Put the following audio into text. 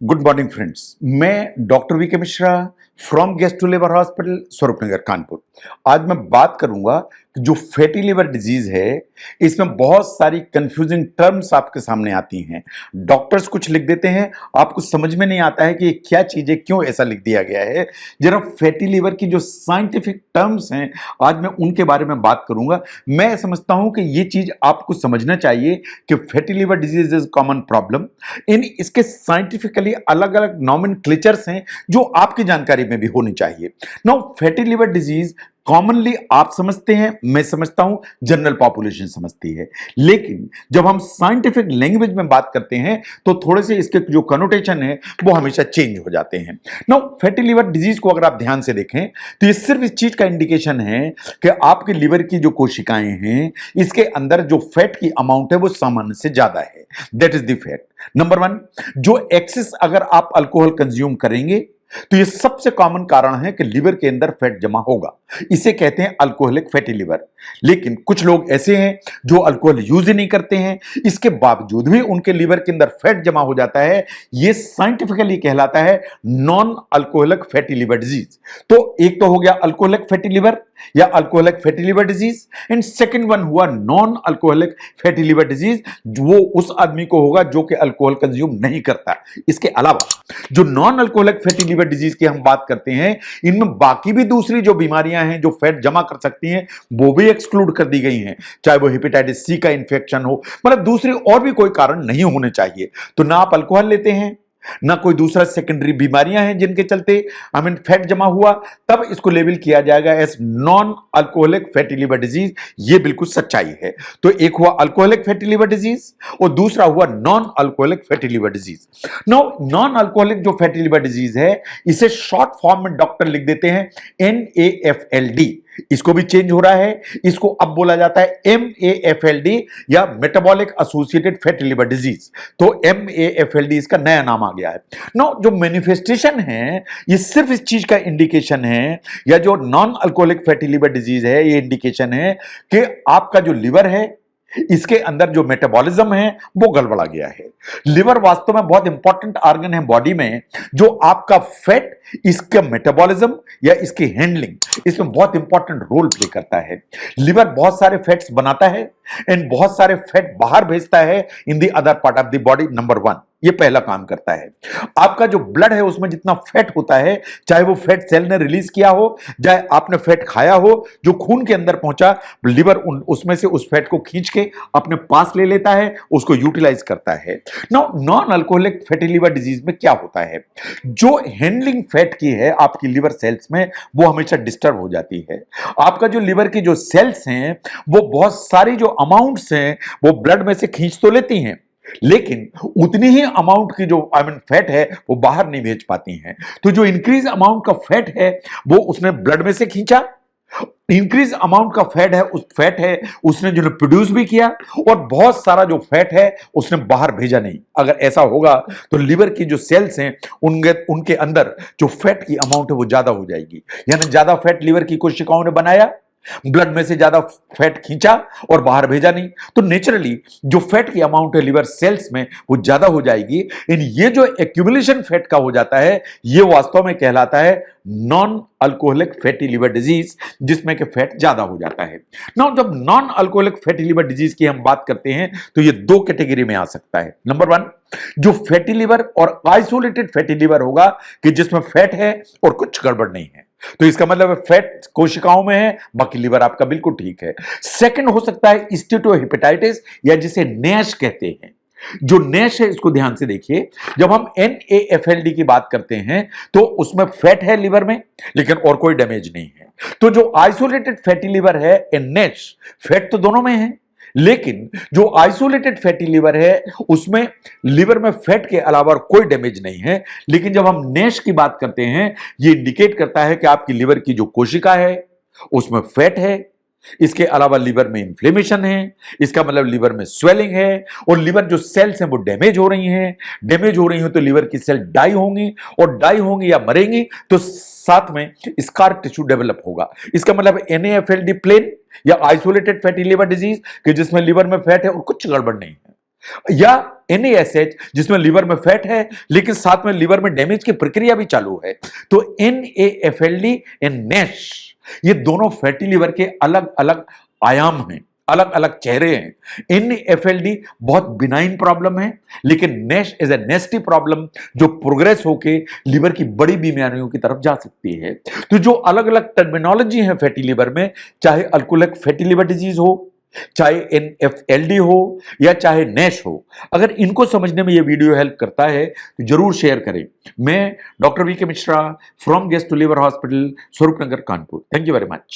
Good morning friends, मैं doctor V K Mishra from gastro liver hospital Swaroopnagar Kanpur. आज मैं बात करूंगा कि जो फैटी लिवर डिजीज है इसमें बहुत सारी कंफ्यूजिंग टर्म्स आपके सामने आती हैं। डॉक्टर्स कुछ लिख देते हैं, आपको समझ में नहीं आता है कि ये क्या चीज है, क्यों ऐसा लिख दिया गया है। जरा फैटी लिवर की जो साइंटिफिक टर्म्स हैं आज मैं उनके बारे में बात करूंगा। मैं समझता हूं कि ये चीज आपको समझना चाहिए कि fatty liver disease is common problem. इसके साइंटिफिकली अलग अलग नॉमेनक्लेचर्स हैं जो आपकी जानकारी में भी होनी चाहिए। Now fatty liver disease commonly आप समझते हैं, मैं समझता हूं, जनरल पॉपुलेशन समझती है, लेकिन जब हम साइंटिफिक लैंग्वेज में बात करते हैं तो थोड़े से इसके जो कनोटेशन है वो हमेशा चेंज हो जाते हैं। नाउ फैटी लिवर डिजीज को अगर आप ध्यान से देखें तो ये सिर्फ इस चीज का इंडिकेशन है कि आपके लिवर की जो कोशिकाएं हैं इसके अंदर जो फैट की अमाउंट है वो सामान्य से ज्यादा है। That is the fat number one. जो एक्सेस अगर आप अल्कोहल कंज्यूम करेंगे तो ये सबसे कॉमन कारण है कि लिवर के अंदर फैट जमा होगा, इसे कहते हैं अल्कोहलिक फैटी लिवर। लेकिन कुछ लोग ऐसे हैं जो अल्कोहल यूज ही नहीं करते हैं, इसके बावजूद भी उनके लिवर के अंदर फैट जमा हो जाता है। ये साइंटिफिकली कहलाता है non alcoholic fatty liver disease. तो एक तो हो गया अल्कोहलिक फैटी लिवर या alcoholic fatty liver disease, and second one हुआ non alcoholic fatty liver disease, वो उस आदमी को होगा जो कि अल्कोहल कंज्यूम नहीं करता। इसके अलावा जो non alcoholic fatty liver disease की हम बात करते हैं, इनमें बाकी भी दूसरी जो बीमारियां हैं जो फैट जमा कर सकती हैं वो भी एक्सक्लूड कर दी गई हैं, चाहे वो हेपेटाइटिस सी का इंफेक्शन हो, मतलब दूसरे और भी कोई कारण नहीं होने चाहिए। तो ना आप अल्कोहल लेते हैं, ना कोई दूसरा सेकेंडरी बीमारियां हैं जिनके चलते फैट जमा हुआ, तब इसको लेबल किया जाएगा as non alcoholic fatty liver disease. ये बिल्कुल सच्चाई है। तो एक हुआ अल्कोहलिक फैटी लिवर डिजीज और दूसरा हुआ non alcoholic fatty liver disease. Non alcoholic जो फैटी लिवर डिजीज है इसे शॉर्ट फॉर्म में डॉक्टर लिख देते हैं NAFLD। इसको भी चेंज हो रहा है, इसको अब बोला जाता है MAFLD या metabolic associated fatty liver disease. तो MAFLD इसका नया नाम आ गया है। नो जो मैनिफेस्टेशन है ये सिर्फ इस चीज का इंडिकेशन है, या जो non alcoholic fatty liver disease है ये इंडिकेशन है कि आपका जो लिवर है इसके अंदर जो मेटाबॉलिज्म है वो गड़बड़ा गया है। लिवर वास्तव में बहुत इंपॉर्टेंट ऑर्गन है बॉडी में, जो आपका फैट, इसका मेटाबॉलिज्म या इसकी हैंडलिंग, इसमें बहुत इंपॉर्टेंट रोल प्ले करता है। लिवर बहुत सारे फैट्स बनाता है एंड बहुत सारे फैट बाहर भेजता है in the other part of the body. Number one, ये पहला काम करता है। आपका जो ब्लड है उसमें जितना फैट होता है, चाहे वो फैट सेल ने रिलीज किया हो, चाहे आपने फैट खाया हो, जो खून के अंदर पहुंचा, लिवर उसमें से उस फैट को खींच के अपने पास ले लेता है, उसको यूटिलाइज करता है। Non alcoholic fatty liver disease में क्या होता है, जो हैंडलिंग फैट की है आपकी लिवर सेल्स में वो हमेशा डिस्टर्ब हो जाती है। आपका जो लिवर की जो सेल्स हैं वो बहुत सारी जो अमाउंट्स हैं वो ब्लड में से खींच तो लेती हैं, लेकिन उतनी ही अमाउंट की जो फैट है वो बाहर नहीं भेज पाती हैं। तो जो इंक्रीज अमाउंट का फैट है वो उसने ब्लड में से खींचा, इंक्रीज अमाउंट का फैट है उसने जो प्रोड्यूस भी किया, और बहुत सारा जो फैट है उसने बाहर भेजा नहीं। अगर ऐसा होगा तो लिवर की जो सेल्स हैं उनके अंदर जो फैट की अमाउंट है वो ज्यादा हो जाएगी। यानी ज्यादा फैट लिवर की कोशिकाओं ने बनाया, ब्लड में से ज्यादा फैट खींचा और बाहर भेजा नहीं, तो नेचुरली जो फैट की अमाउंट है लिवर सेल्स में वो ज्यादा हो जाएगी। इन ये जो एक्यूमुलेशन फैट का हो जाता है ये वास्तव में कहलाता है non alcoholic fatty liver disease, जिसमें कि फैट ज्यादा हो जाता है। नाउ जब non alcoholic fatty liver disease की हम बात करते हैं तो ये दो कैटेगरी में आ सकता है। नंबर वन, जो फैटी लिवर और आइसोलेटेड फैटी लिवर होगा कि जिसमें फैट है और कुछ गड़बड़ नहीं है, तो इसका मतलब है फैट कोशिकाओं में है, बाकी लिवर आपका बिल्कुल ठीक है। सेकंड हो सकता है स्टीटोहेपेटाइटिस या जिसे नैश कहते हैं। जो नैश है इसको ध्यान से देखिए, जब हम NAFLD की बात करते हैं तो उसमें फैट है लिवर में लेकिन और कोई डैमेज नहीं है। तो जो आइसोलेटेड फैटी लिवर है एंड नैश, फैट तो दोनों में है, लेकिन जो आइसोलेटेड फैटी लिवर है उसमें लिवर में फैट के अलावा कोई डैमेज नहीं है। लेकिन जब हम नैश की बात करते हैं ये इंडिकेट करता है कि आपकी लिवर की जो कोशिका है उसमें फैट है, इसके अलावा लिवर में इंफ्लेमेशन है, इसका मतलब लिवर में स्वेलिंग है, और लिवर जो सेल्स हैं वो डैमेज हो रही हैं। डैमेज हो रही हो तो लिवर की सेल डाई होंगी, और डाई होंगी या मरेंगी तो साथ में स्कार टिश्यू डेवलप होगा। इसका मतलब NAFLD प्लेन या आइसोलेटेड फैटी लिवर डिजीज कि जिसमें लिवर में फैट है और कुछ गड़बड़ नहीं है। या NaSH जिसमें लिवर में फैट है लेकिन साथ में लिवर में डैमेज की प्रक्रिया भी चालू है। तो NAFLD एंड NASH ये दोनों फैटी लिवर के अलग अलग आयाम हैं, अलग अलग चेहरे हैं। NAFLD बहुत बिनाइन प्रॉब्लम है लेकिन NASH इज ए नेस्टी प्रॉब्लम जो प्रोग्रेस होके लिवर की बड़ी बीमारियों की तरफ जा सकती है। तो जो अलग अलग टर्मिनोलॉजी है फैटी लिवर में, चाहे अल्कोहलिक फैटी लिवर डिजीज हो, चाहे NAFLD हो या चाहे NASH हो, अगर इनको समझने में ये वीडियो हेल्प करता है तो जरूर शेयर करें। मैं doctor VK Mishra from gastro liver hospital, Swaroop Nagar, Kanpur. Thank you very much.